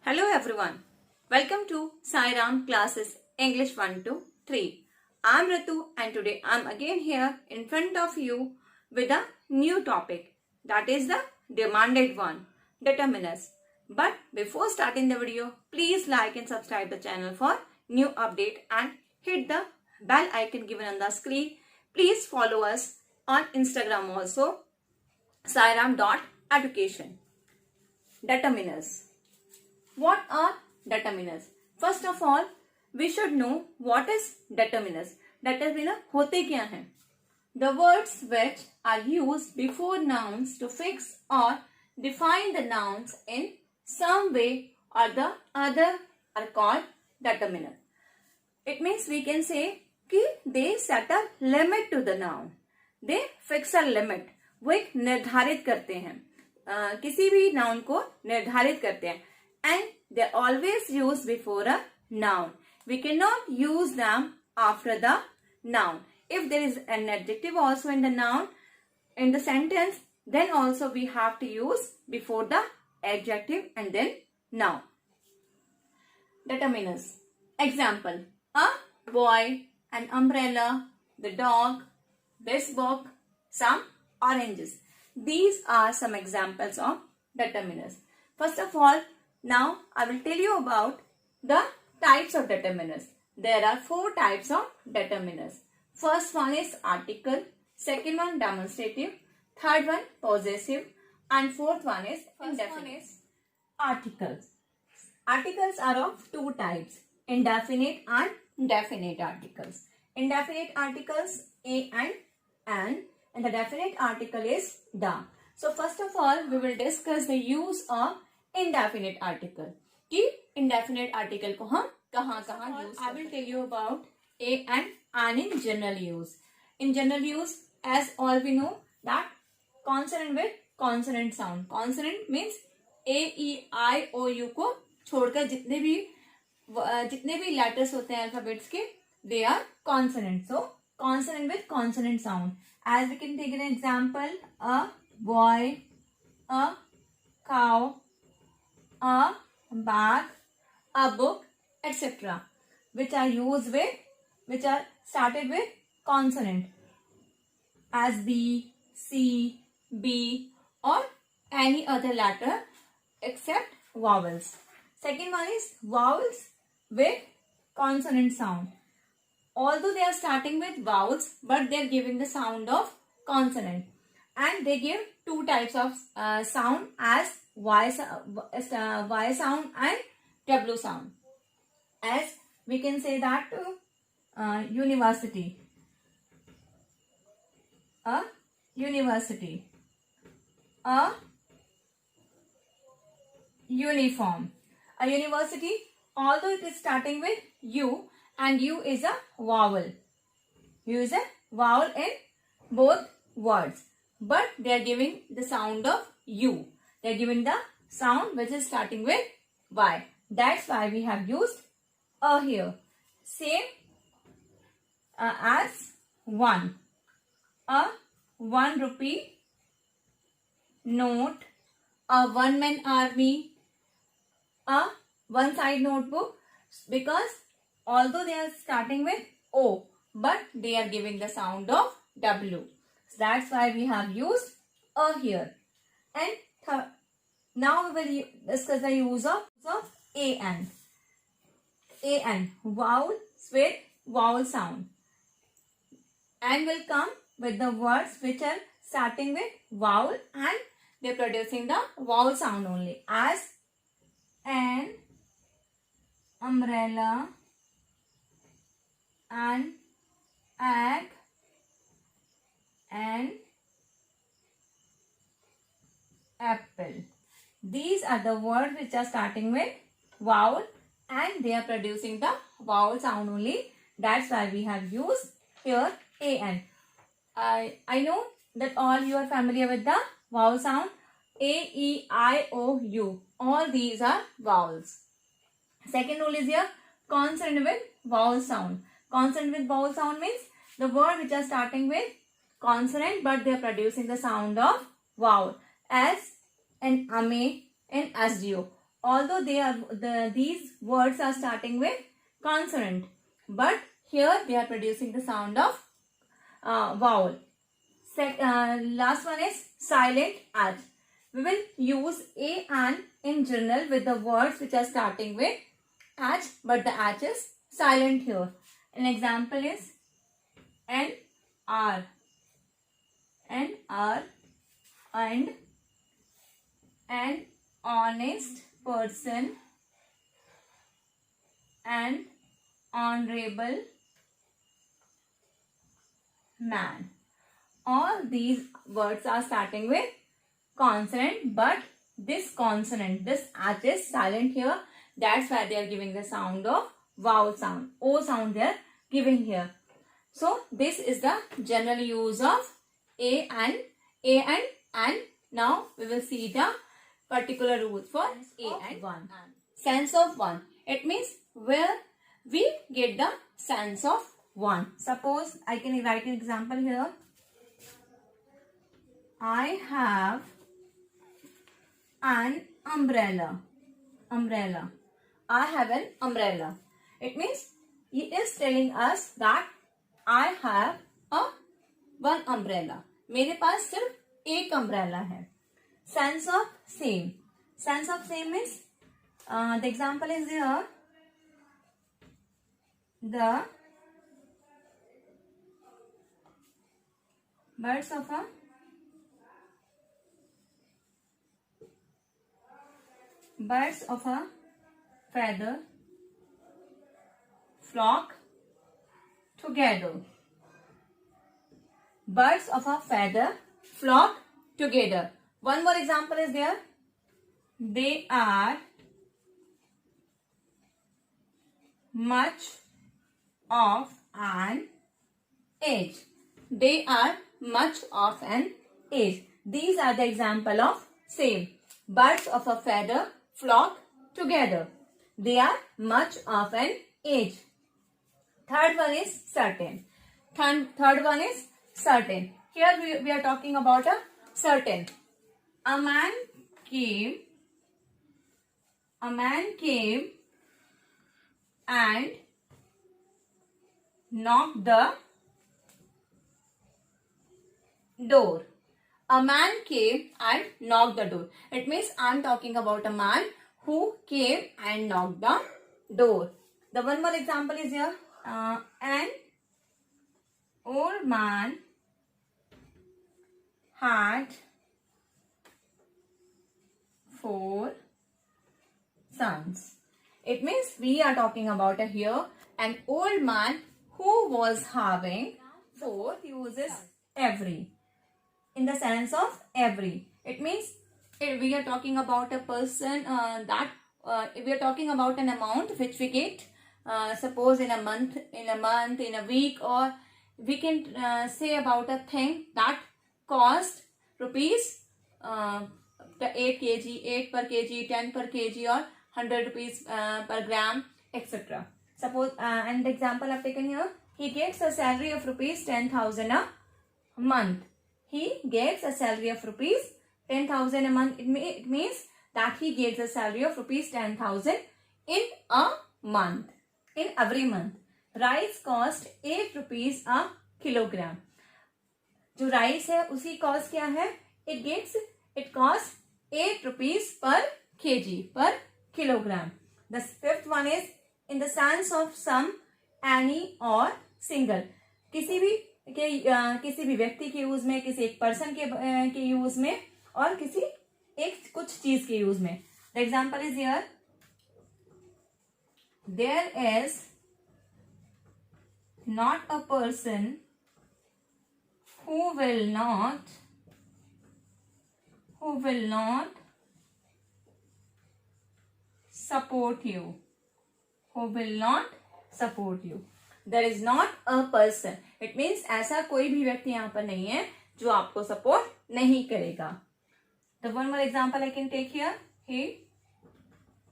Hello everyone. Welcome to Sai Ram Classes English 1 to 3. I'm Ritu and today I'm again here in front of you with a new topic, that is the demanded one, determiners. But before starting the video, please like and subscribe the channel for new update and hit the bell icon given on the screen. Please follow us on Instagram also, sairam.education. Determiners. What are determiners? First of all, we should know what is determiners. Determiner होते क्या हैं? The words which are used before nouns to fix or define the nouns in some way or the other are called determiner. It means we can say कि they set a limit to the noun. They fix a limit. वो एक निर्धारित करते हैं. किसी भी noun को निर्धारित करते हैं. And they're always used before a noun. We cannot use them after the noun. If there is an adjective also in the noun, in the sentence, then also we have to use before the adjective and then noun. Determiners. Example: a boy, an umbrella, the dog, this book, some oranges. These are some examples of determiners. First of all, now I will tell you about the types of determiners. There are 4 types of determiners. First one is article, second one demonstrative, third one possessive, and fourth one is indefinite. Articles. Articles are of 2 types, indefinite and definite articles. Indefinite articles a and an, and the definite article is the. So first of all, we will discuss the use of indefinite article. कि indefinite article को हम कहाँ use. I will tell you about a and an in general use. In general use, as all we know that consonant with consonant sound. Consonant means a, e, I, o, u को छोड़कर जितने भी letters होते हैं alphabets के, they are consonant. So consonant with consonant sound. As we can take an example: a boy, a cow, a bag, a book, etc., which are started with consonant, as B, C, B, or any other letter except vowels. Second one is vowels with consonant sound. Although they are starting with vowels, but they are giving the sound of consonant, and they give 2 types of sound as Y sound and W sound. As we can say that university, a university, a uniform. A university, although it is starting with U, and U is a vowel. U is a vowel in both words, but they are giving the sound of U. They are giving the sound which is starting with Y. That's why we have used a here. Same as 1. A 1 rupee note, a one-man army, a one-side notebook, because although they are starting with O, but they are giving the sound of W. So that's why we have used a here. And now we will discuss the use of an. An, vowels with vowel sound. And will come with the words which are starting with vowel and they are producing the vowel sound only, as an umbrella, an egg, an apple. These are the words which are starting with vowel and they are producing the vowel sound only. That's why we have used here an. I know that all you are familiar with the vowel sound a, e, I, o, u. All these are vowels. Second rule is here consonant with vowel sound. Consonant with vowel sound means the word which are starting with consonant but they are producing the sound of vowel, as an ame, an SDO. although these words are starting with consonant, but here they are producing the sound of vowel. Last one is silent H. We will use a and in general with the words which are starting with H, but the H is silent here. An example is NR, NR, and an honest person, and honorable man. All these words are starting with consonant, but this consonant, this H is silent here. That's why they are giving the sound of vowel sound. O sound they are giving here. So this is the general use of A and. Now we will see the particular rules for A and 1. Sense of 1. It means where we get the sense of 1. Suppose I can write an example here. I have an umbrella. Umbrella. I have an umbrella. It means he is telling us that I have one umbrella. मेरे पास सिर्फ एक umbrella है. Sense of same. Sense of same means the example is here. The birds of a feather flock together. Birds of a feather flock together. One more example is there. They are much of an age. They are much of an age. These are the example of same. Birds of a feather flock together. They are much of an age. Third one is certain. Third one is certain. Here we are talking about a certain. A man came and knocked the door. A man came and knocked the door. It means I am talking about a man who came and knocked the door. The one more example is here. An old man had 4 sons. It means we are talking about here an old man who was having 4. Uses every in the sense of every. It means we are talking about a person we are talking about an amount which we get suppose in a month, in a week, or we can say about a thing that cost rupees 8 kg, 8 per kg, 10 per kg, or 100 rupees per gram, etc. Suppose and the example I've taken here, he gets a salary of rupees 10,000 a month. He gets a salary of rupees 10,000 a month. It means that he gets a salary of rupees 10,000 in a month, in every month. Rice cost 8 rupees a kilogram. जो rice है उसी cost क्या है? It costs 8 rupees per kg, per kilogram. The fifth one is in the sense of some, any or single. किसी भी व्यक्ति के use में, किसी एक पर्सन के यूज में, और किसी एक कुछ चीज के यूज में. The example is here. There is not a person who will not support you. Who will not support you. There is not a person. It means ऐसा कोई भी व्यक्ति यहाँ पर नहीं है जो आपको सपोर्ट नहीं करेगा. The one more example I can take here. He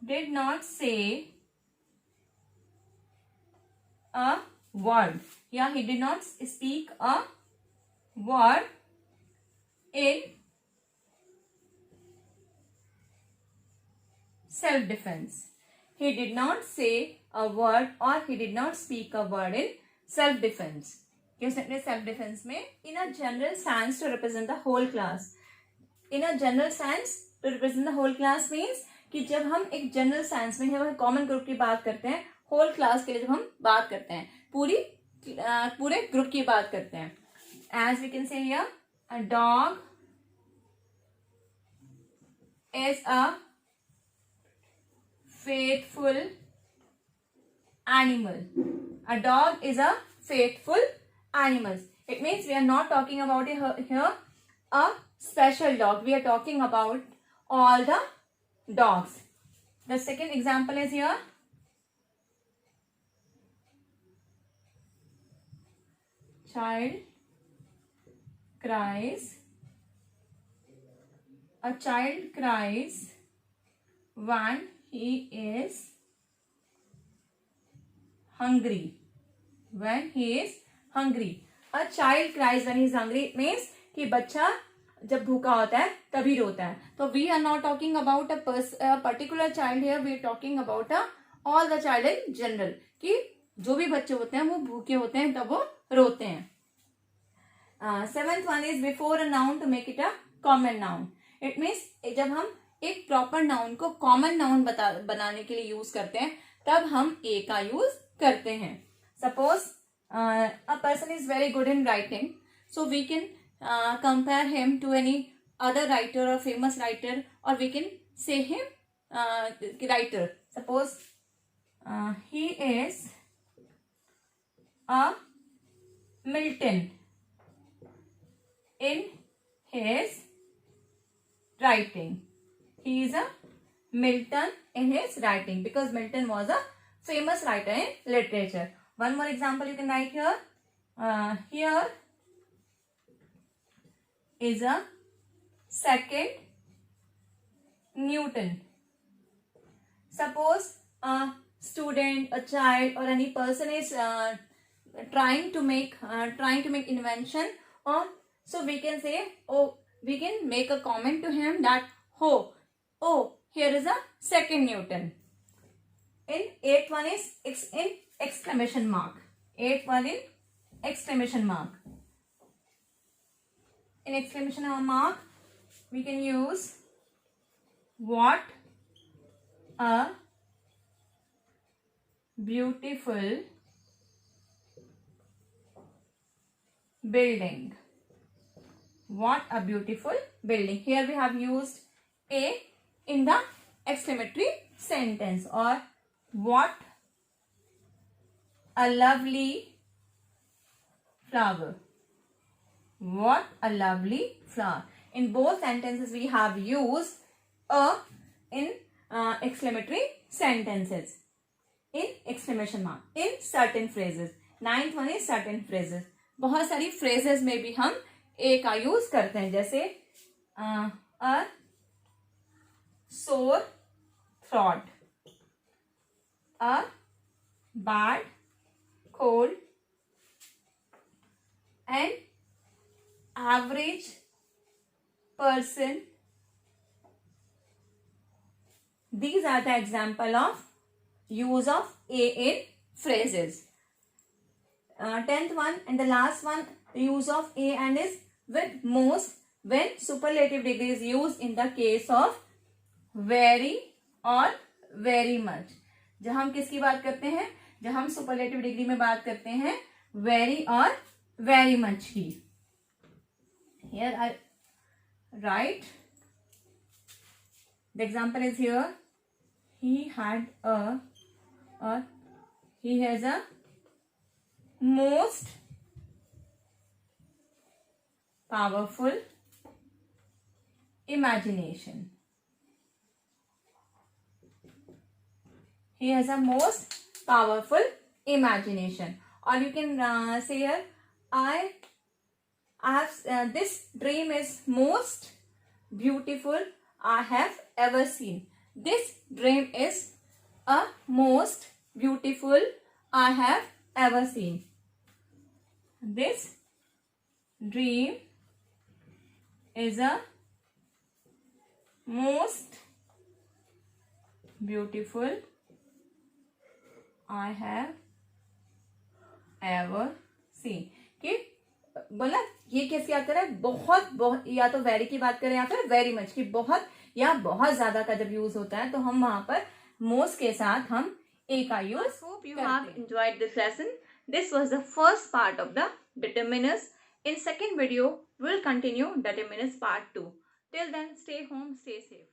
did not say a word. Yeah, he did not speak a word in self-defense. He did not say a word or he did not speak a word in self-defense. कि उसने अपने self-defense में in a general sense to represent the whole class. In a general sense to represent the whole class means कि जब हम एक general sense में हम common group की बात करते हैं, whole class के लिए जब हम बात करते हैं, पूरे ग्रुप की बात करते हैं. As we can say here, a dog is a faithful animal. A dog is a faithful animal. It means we are not talking about here a special dog. We are talking about all the dogs. The second example is here. Child cries. A child cries when he is hungry. When he is hungry. A child cries when he is hungry. It means कि बच्चा जब भूखा होता है तभी रोता है. तो we are not talking about a particular child here. We are talking about all the child in general. कि जो भी बच्चे होते हैं वो भूखे होते हैं तब वो रोते हैं. Seventh one is before a noun to make it a common noun. It means जब हम एक प्रॉपर नाउन को कॉमन नाउन बनाने के लिए यूज करते हैं तब हम ए का यूज करते हैं. Suppose a person is very good in writing, so we can compare him to any other writer और फेमस राइटर, और we can say him writer. Suppose he is a Milton in his writing. He is a Milton in his writing because Milton was a famous writer in literature. One more example you can write here. Here is a second Newton. Suppose a student, a child, or any person is trying to make invention, or so we can say, we can make a comment to him that, here is a second Newton. In eighth one is in exclamation mark. Eighth one in exclamation mark. In exclamation mark, we can use what a beautiful building. What a beautiful building. Here we have used a in the exclamatory sentence, or what a lovely flower. What a lovely flower. In both sentences we have used a in exclamatory sentences. In exclamation mark. In certain phrases. Ninth one is certain phrases. बहुत सारी phrases में भी हम ए का use करते हैं, जैसे a sore throat, a bad cold, an average person. These are the example of use of a in phrases. 10th one and the last one, use of a and is with most when superlative degree is used in the case of very or very much. जब हम किसकी बात करते हैं, जब हम superlative degree में बात करते हैं very और very much की. Here I write the example is here. He had a, or he has a most powerful imagination. He has a most powerful imagination. Or you can say here, I have this dream is most beautiful I have ever seen. This dream is a most beautiful I have ever seen. This dream is a most beautiful I have ever seen. कि बोला ये कैसे याद करें, बहुत बहुत, या तो वेरी की बात करें या फिर वेरी मच, की बहुत या बहुत ज्यादा का जब यूज होता है तो हम वहां पर मोस्ट के साथ हम ए का use. Hope you have enjoyed this lesson. This was the first part of the determiners. In second video, we'll continue determinants part 2. Till then, stay home, stay safe.